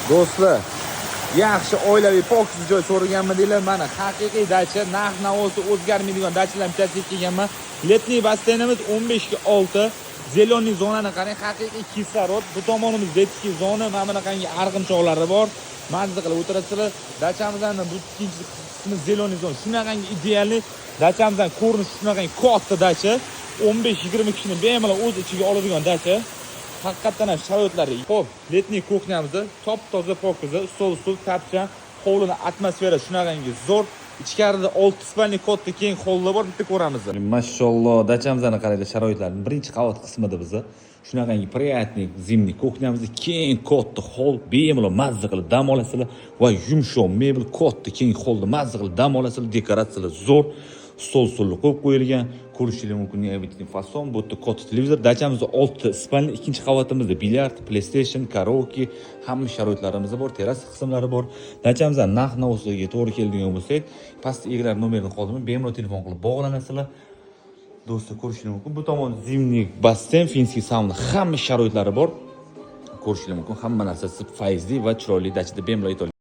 Do'stlar, yaxshi oilaviy pokiz joy so'raganmidinglar? Mana haqiqiy dacha, narx-navosi o'zgarmaydigan dachalar bittasiga kelganman. Letniy basseynimiz 15 ga 6. Zeleniy zonani qarang, haqiqiy kislorod. Bu tomonimiz detskiy zona, mana bunaqangi arg'imchoqlari bor. Mazza qilib o'tirasizlar. Dachamizning bu ikkinchi qismi zeleniy zona. Shunaqangi idealli dachamizning ko'rinishi shunaqangi katta dacha. 15-20 kishini bemalol o'z ichiga oladigan dacha. Haqiqatan ham sharoitlari. Xo'p, letniy kuxnyamizda top-toza pokiza, stol, tapcha, hovlini atmosfera shunaqangi zo'r. Ichkarida 6 spalni katta keng hovli bor, bitta ko'ramiz. Mashalloh, dachamizning qaraydi sharoitlarni. Birinchi qavat qismida biza shunaqangi приятный zimniy kuxnyamizda keng katta hol, bemalol mazza qilib dam olasizlar va yumshoq mebel katta keng holda mazza qilib dam olasizlar. Dekoratsiyalar zo'r. Stol-stolni qo'yib qo'yilgan. Ko'rishingiz mumkin neobitniy fason. Bu yerda katta televizor. Dachamizda 6 spalni, ikkinchi qavatimizda bilyard, PlayStation, karaoke, hamma sharoitlarimiz bor, teras qismlari bor. Dachamizdan narx-navosiga to'g'ri keladigan bo'lsak, pastda egalar nomerini qoldirmay, bemalol telefon qilib bog'lanasizlar. Do'stlar, ko'rishingiz mumkin. Bu tomon zimniy basseyn, finskiy sauna, hamma sharoitlari bor. Ko'rishingiz mumkin. Hamma narsasi foizli va chiroyli dachada bemalol